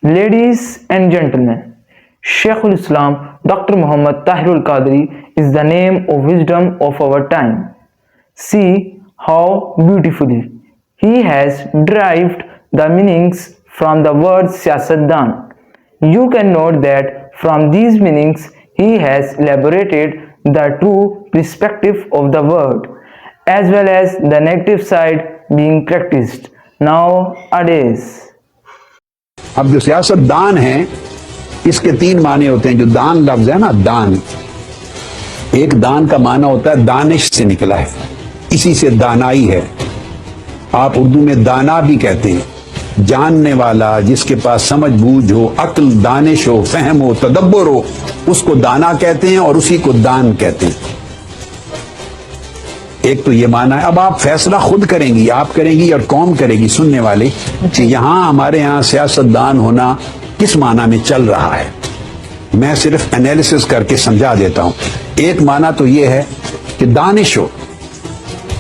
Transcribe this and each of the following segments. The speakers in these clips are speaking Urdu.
Ladies and gentlemen, Sheikhul Islam Dr. Muhammad Tahirul Qadri is the name of wisdom of our time. See how beautifully he has derived the meanings from the word Siyasatdan. You can note that from these meanings he has elaborated the true perspective of the word as well as the negative side being practiced nowadays. اب جو سیاستدان ہیں اس کے تین معنی ہوتے ہیں. جو دان لفظ ہے نا، دان، ایک دان کا معنی ہوتا ہے دانش سے نکلا ہے، اسی سے دانائی ہے. آپ اردو میں دانا بھی کہتے ہیں، جاننے والا، جس کے پاس سمجھ بوجھ ہو، عقل، دانش ہو، فہم ہو، تدبر ہو، اس کو دانا کہتے ہیں اور اسی کو دان کہتے ہیں. ایک تو یہ معنی ہے. اب آپ فیصلہ خود کریں گی، آپ کریں گی اور قوم کرے گی سننے والے کہ یہاں ہمارے یہاں سیاستدان ہونا کس معنی میں چل رہا ہے. میں صرف انالیسس کر کے سمجھا دیتا ہوں. ایک معنی تو یہ ہے کہ دانش ہو،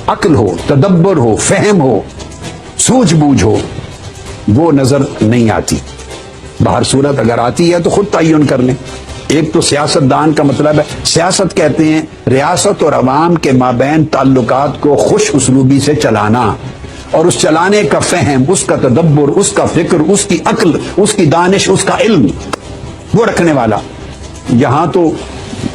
عقل ہو، تدبر ہو، فہم ہو، سوجھ بوجھ ہو، وہ نظر نہیں آتی. باہر صورت اگر آتی ہے تو خود تعین کر لیں. ایک تو سیاستدان کا مطلب ہے، سیاست کہتے ہیں ریاست اور عوام کے مابین تعلقات کو خوش اسلوبی سے چلانا، اور اس چلانے کا فہم، اس کا تدبر، اس کا فکر، اس کی عقل، اس کی دانش، اس کا علم وہ رکھنے والا. یہاں تو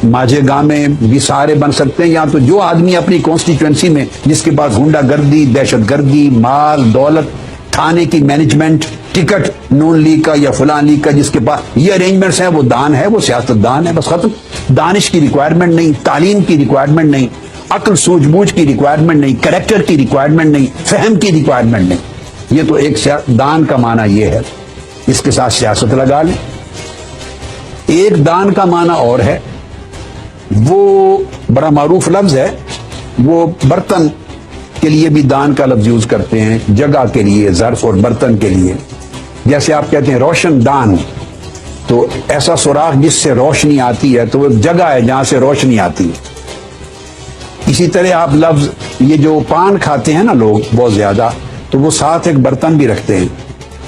ماجھے گاہ میں بھی سارے بن سکتے ہیں. یہاں تو جو آدمی اپنی کانسٹیٹوئنسی میں جس کے پاس گنڈا گردی، دہشت گردی، مال، دولت، تھانے کی مینجمنٹ، ٹکٹ نون لیگ کا یا فلاں لیگ کا، جس کے پاس یہ ارینجمنٹس ہیں، وہ دان ہے، وہ سیاستدان ہے. بس ختم. دانش کی ریکوائرمنٹ نہیں، تعلیم کی ریکوائرمنٹ نہیں، عقل سوجھ بوجھ کی ریکوائرمنٹ نہیں، کریکٹر کی ریکوائرمنٹ نہیں، فہم کی ریکوائرمنٹ نہیں. یہ تو ایک دان کا معنی یہ ہے. اس کے ساتھ سیاست لگا لیں. ایک دان کا معنی اور ہے، وہ بڑا معروف لفظ ہے. وہ برتن کے لیے بھی دان کا لفظ یوز کرتے ہیں، جگہ کے لیے، ظرف اور برتن کے لیے. جیسے آپ کہتے ہیں روشن دان، تو ایسا سوراخ جس سے روشنی آتی ہے، تو وہ جگہ ہے جہاں سے روشنی آتی ہے. اسی طرح آپ لفظ یہ جو پان کھاتے ہیں نا لوگ بہت زیادہ، تو وہ ساتھ ایک برتن بھی رکھتے ہیں،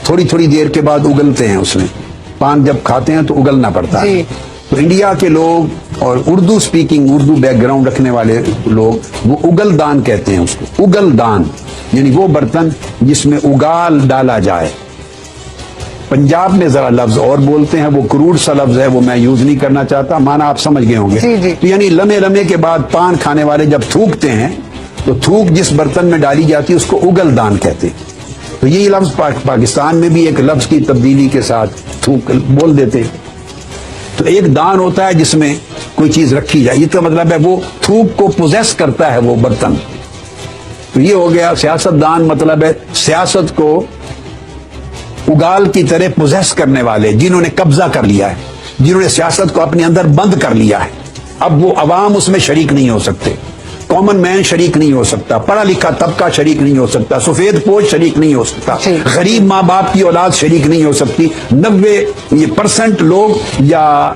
تھوڑی تھوڑی دیر کے بعد اگلتے ہیں. اس میں پان جب کھاتے ہیں تو اگلنا پڑتا ہے. تو انڈیا کے لوگ اور Urdu speaking, Urdu back ground رکھنے والے لوگ وہ اگل دان کہتے ہیں اس کو. اگل دان یعنی وہ برتن جس میں اگال ڈالا جائے. پنجاب میں ذرا لفظ اور بولتے ہیں، وہ کروڑ سا لفظ ہے، وہ میں یوز نہیں کرنا چاہتا. معنی آپ سمجھ گئے ہوں گے. تو یعنی لمحے لمحے کے بعد پان کھانے والے جب تھوکتے ہیں تو تھوک جس برتن میں ڈالی جاتی ہے اس کو اگل دان کہتے ہیں. تو یہی لفظ پاکستان میں بھی ایک لفظ کی تبدیلی کے ساتھ تھوک بول دیتے ہیں. تو ایک دان ہوتا ہے جس میں کوئی چیز رکھی جائے. اس کا مطلب ہے وہ تھوک کو پوزیس کرتا ہے وہ برتن. تو یہ ہو گیا سیاستدان. مطلب ہے سیاست کو اگال کی طرح پوزیس کرنے والے، جنہوں نے قبضہ کر لیا ہے، جنہوں نے سیاست کو اپنے اندر بند کر لیا ہے. اب وہ عوام اس میں شریک نہیں ہو سکتے. کامن مین شریک نہیں ہو سکتا، پڑھا لکھا طبقہ شریک نہیں ہو سکتا، سفید پوش شریک نہیں ہو سکتا، غریب ماں باپ کی اولاد شریک نہیں ہو سکتی. 90% لوگ یا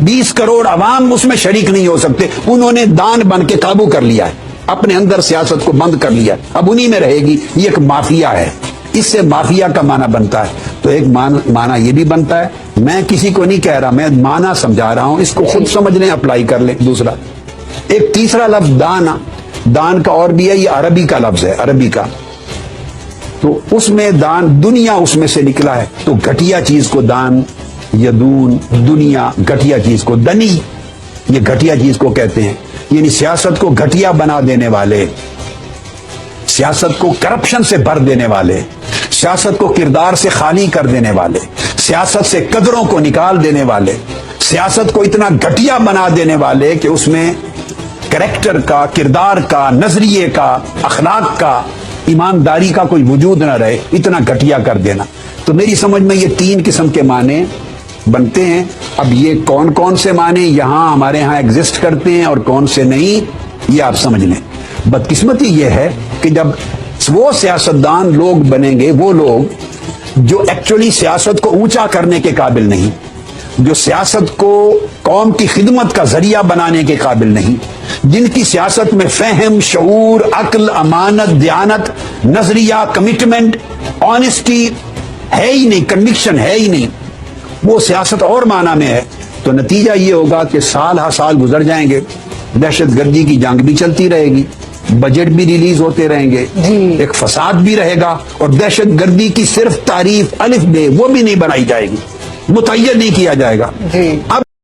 20 کروڑ عوام اس میں شریک نہیں ہو سکتے. انہوں نے دان بن کے قابو کر لیا ہے، اپنے اندر سیاست کو بند کر لیا ہے. اب انہی میں رہے گی. یہ ایک مافیا ہے. اس سے مافیا کا معنی بنتا ہے. تو ایک معنی یہ بھی بنتا ہے. میں کسی کو نہیں کہہ رہا، میں معنی سمجھا رہا ہوں. اس کو خود سمجھ لیں، اپلائی کر لیں. دوسرا ایک تیسرا لفظ دانا، دان کا اور بھی ہے. یہ عربی کا لفظ ہے، عربی کا. تو اس میں دان، دنیا اس میں سے نکلا ہے. تو گھٹیا چیز کو دان، یدون، دنیا، گھٹیا چیز کو دنی، یہ گھٹیا چیز کو کہتے ہیں. یعنی سیاست کو گھٹیا بنا دینے والے، سیاست کو کرپشن سے بھر دینے والے، سیاست کو کردار سے خالی کر دینے والے، سیاست سے قدروں کو نکال دینے والے، سیاست کو اتنا گھٹیا بنا دینے والے کہ اس میں کریکٹر کا، کردار کا، نظریے کا، اخلاق کا، ایمانداری کا کوئی وجود نہ رہے. اتنا گھٹیا کر دینا. تو میری سمجھ میں یہ 3 قسم کے معنی بنتے ہیں. اب یہ کون کون سے معنی یہاں ہمارے ہاں ایگزسٹ کرتے ہیں اور کون سے نہیں، یہ آپ سمجھ لیں. بدقسمتی یہ ہے کہ جب وہ سیاستدان لوگ بنیں گے، وہ لوگ جو ایکچولی سیاست کو اونچا کرنے کے قابل نہیں، جو سیاست کو قوم کی خدمت کا ذریعہ بنانے کے قابل نہیں، جن کی سیاست میں فہم، شعور، عقل، امانت، دیانت، نظریہ، کمٹمنٹ، آنیسٹی، ہے ہی نہیں، کنوکشن ہے ہی نہیں، وہ سیاست اور معنی میں ہے، تو نتیجہ یہ ہوگا کہ سال ہر سال گزر جائیں گے، دہشت گردی کی جنگ بھی چلتی رہے گی، بجٹ بھی ریلیز ہوتے رہیں گے، ایک فساد بھی رہے گا، اور دہشت گردی کی صرف تعریف الف بے وہ بھی نہیں بنائی جائے گی، متعین نہیں کیا جائے گا۔ اب